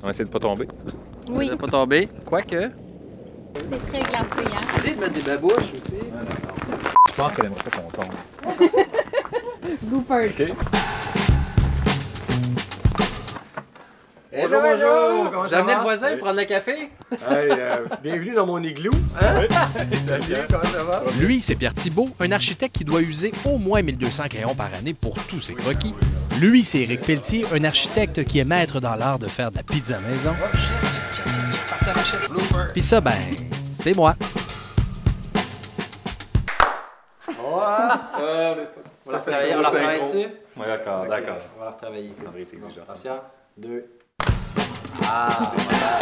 On essaie de pas tomber. Oui. Ça ne pas tomber. Quoique. C'est très glacé, hein? Essayez de mettre des babouches aussi. Je pense qu'elle aimerait ça qu'on tombe. Goopers. OK. Bonjour, bonjour! J'ai amené le voisin pour prendre le café. Hey, bienvenue dans mon igloo. Hein? Salut, comment ça va? Lui, c'est Pierre Thibault, un architecte qui doit user au moins 1200 crayons par année pour tous ses croquis. Lui, c'est Éric Pelletier, un architecte qui est maître dans l'art de faire de la pizza maison. Oh shit, parti à la machette. Blooper. Puis ça, ben, c'est moi. On va travailler dessus. Oui, d'accord, Ok, d'accord. On va la retravailler. André, c'est exigeant. Attention. 2. Ah, voilà.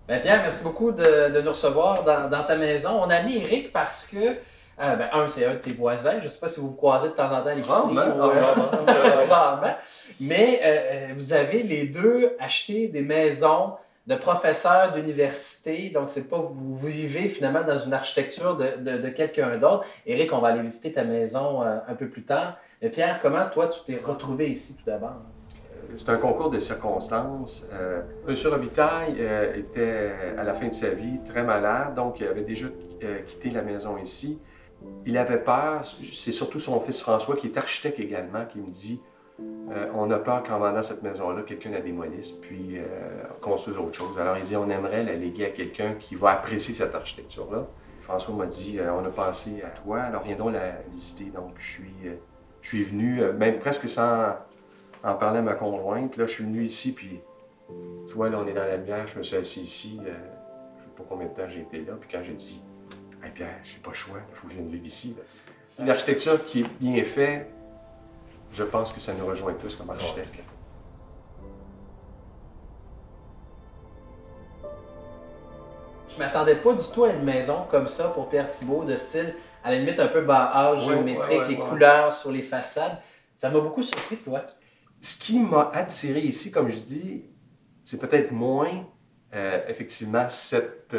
Ben Pierre, merci beaucoup de nous recevoir dans ta maison. On a amené Éric parce que, c'est un de tes voisins. Je ne sais pas si vous vous croisez de temps en temps à l'épicerie. Rarement. Mais vous avez les deux acheté des maisons de professeurs d'université. Donc, c'est pas vous vivez finalement dans une architecture de quelqu'un d'autre. Éric, on va aller visiter ta maison un peu plus tard. Mais Pierre, comment toi, tu t'es retrouvé ici tout d'abord? C'est un concours de circonstances. Monsieur Robitaille était à la fin de sa vie très malade, donc il avait déjà quitté la maison ici. Il avait peur, c'est surtout son fils François, qui est architecte également, qui me dit on a peur qu'en vendant cette maison-là, quelqu'un la démolisse, puis construise autre chose. Alors il dit on aimerait la léguer à quelqu'un qui va apprécier cette architecture-là. François m'a dit on a pensé à toi, alors viendons la visiter. Donc je suis venu, même presque sans en parler à ma conjointe. Là, je suis venu ici, puis tu vois, là, on est dans la lumière, je me suis assis ici. Je ne sais pas combien de temps j'ai été là, puis quand j'ai dit hey Pierre, j'ai pas le choix, il faut que je vienne vivre ici. Là. Une architecture qui est bien faite, je pense que ça nous rejoint tous comme architecte. Je m'attendais pas du tout à une maison comme ça pour Pierre Thibault, de style, à la limite un peu bas-âge, géométrique, les couleurs sur les façades. Ça m'a beaucoup surpris, toi. Ce qui m'a attiré ici, comme je dis, c'est peut-être moins, effectivement, cette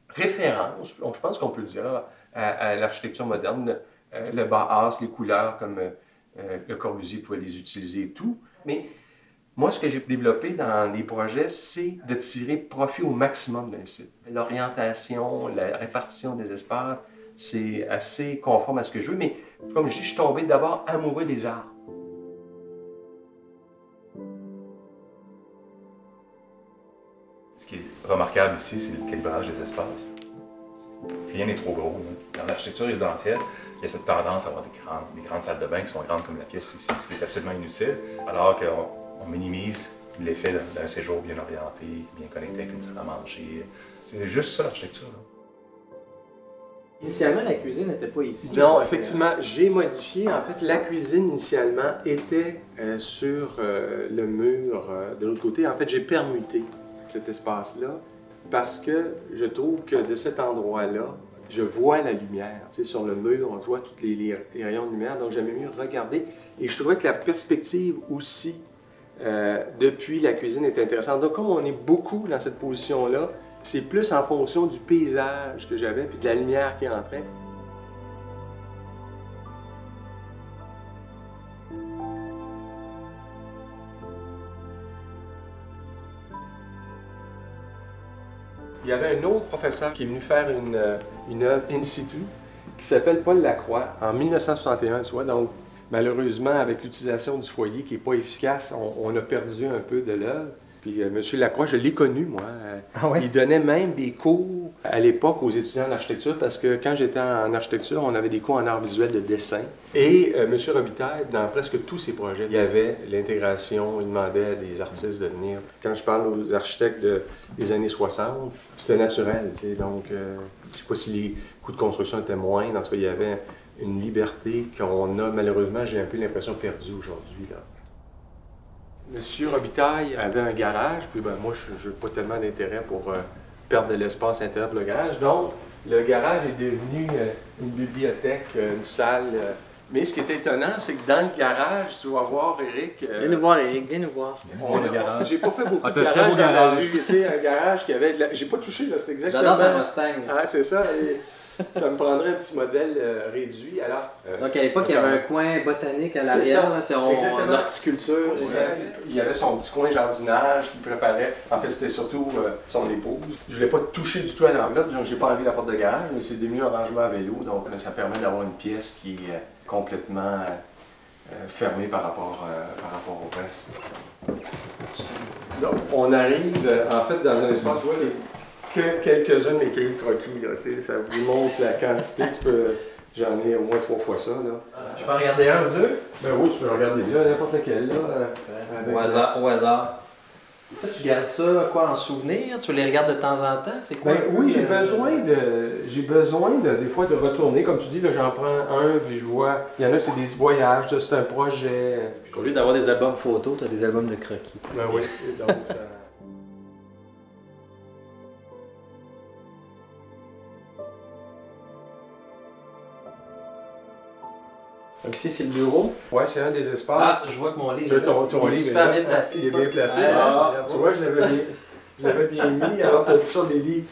référence, je pense qu'on peut le dire, à l'architecture moderne, le Bauhaus, les couleurs comme Le Corbusier pouvait les utiliser et tout. Mais moi, ce que j'ai développé dans les projets, c'est de tirer profit au maximum d'un site. L'orientation, la répartition des espaces, c'est assez conforme à ce que je veux. Mais comme je dis, je suis tombé d'abord amoureux des arts. Ce qui est remarquable ici, c'est le calibrage des espaces. Rien n'est trop gros. Là. Dans l'architecture résidentielle, il y a cette tendance à avoir des grandes salles de bain qui sont grandes comme la pièce ici, ce qui est absolument inutile, alors qu'on minimise l'effet d'un séjour bien orienté, bien connecté avec une salle à manger. C'est juste ça l'architecture. Initialement, la cuisine n'était pas ici. Non, effectivement, j'ai modifié. En fait, la cuisine, initialement, était sur le mur de l'autre côté. En fait, j'ai permuté cet espace-là parce que je trouve que de cet endroit-là, je vois la lumière. Tu sais, sur le mur, on voit tous les rayons de lumière, donc j'aimais mieux regarder. Et je trouvais que la perspective aussi, depuis la cuisine, est intéressante. Donc, comme on est beaucoup dans cette position-là, c'est plus en fonction du paysage que j'avais puis de la lumière qui entrait. Il y avait un autre professeur qui est venu faire une œuvre in situ qui s'appelle Paul Lacroix en 1961, tu vois. Donc, malheureusement, avec l'utilisation du foyer qui n'est pas efficace, on a perdu un peu de l'œuvre. Puis M. Lacroix, je l'ai connu, moi. Il donnait même des cours à l'époque aux étudiants en architecture parce que quand j'étais en architecture, on avait des cours en art visuel de dessin. Et M. Robitaille, dans presque tous ses projets, il y avait l'intégration, il demandait à des artistes de venir. Quand je parle aux architectes des années 60, c'était naturel, tu sais. Donc, je ne sais pas si les coûts de construction étaient moindres. En tout cas, il y avait une liberté qu'on a, malheureusement, j'ai un peu l'impression perdue aujourd'hui, là. Monsieur Robitaille avait un garage, puis moi, je n'ai pas tellement d'intérêt pour perdre de l'espace intérieur pour le garage. Donc, le garage est devenu une bibliothèque, une salle. Mais ce qui est étonnant, c'est que dans le garage, tu vas voir, Éric... Viens nous voir, Éric, viens nous voir. J'ai pas fait beaucoup de garage dans la rue. Tu sais, un garage qui avait... J'ai pas touché, là, c'est exactement... J'adore ta Mustang. Ah, c'est ça. Ça me prendrait un petit modèle réduit. Alors, donc à l'époque, il y avait un coin botanique à l'arrière, c'est en horticulture. Il y avait son petit coin jardinage qu'il préparait. En fait, c'était surtout son épouse. Je ne l'ai pas touché du tout à l'enveloppe, donc j'ai pas enlevé la porte de garage, mais c'est devenu un rangement à vélo, donc ça permet d'avoir une pièce qui est complètement fermée par rapport au reste. Donc, on arrive en fait dans un espace où c'est que quelques-uns de mes cahiers de croquis. Là, ça vous montre la quantité. J'en ai au moins 3 fois ça. Là. Je peux en regarder un ou deux? Ben oui, tu peux regarder là, n'importe lequel. Là, au hasard. Et ça, tu gardes ça quoi en souvenir? Tu les regardes de temps en temps? C'est quoi? Ben, oui, j'ai besoin des fois de retourner. Comme tu dis, là, j'en prends un, puis je vois. Il y en a, c'est des voyages, c'est un projet. Au lieu d'avoir des albums photos, tu as des albums de croquis. Ben oui, donc ça. Donc ici, c'est le bureau. Oui, c'est un des espaces. Ah, je vois que mon livre est super bien placé. Il est bien placé. Tu vois, je l'avais bien mis. Alors, tu as tout ça des livres,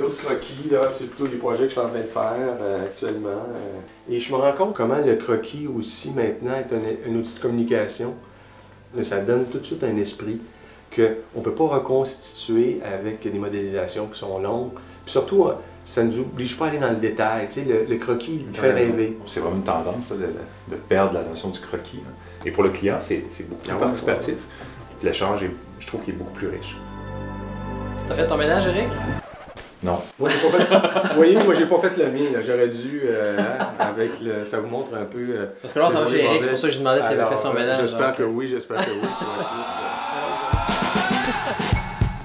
d'autres croquis. C'est plutôt des projets que je suis en train de faire actuellement. Et je me rends compte comment le croquis aussi maintenant est un outil de communication. Ça donne tout de suite un esprit qu'on ne peut pas reconstituer avec des modélisations qui sont longues. Puis surtout, ça ne nous oblige pas à aller dans le détail. Tu sais, le croquis, il fait rêver. C'est vraiment une tendance là, de perdre la notion du croquis. Là. Et pour le client, c'est beaucoup plus participatif. L'échange, je trouve qu'il est beaucoup plus riche. T'as fait ton ménage, Eric? Non. Moi, j'ai pas fait... Vous voyez, moi, j'ai pas fait le mien. J'aurais dû, avec le... Ça vous montre un peu... C'est parce que là, on s'en va chez Eric, c'est pour ça que j'ai demandé s'il avait fait son ménage. J'espère que oui.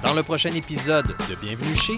Dans le prochain épisode de Bienvenue chez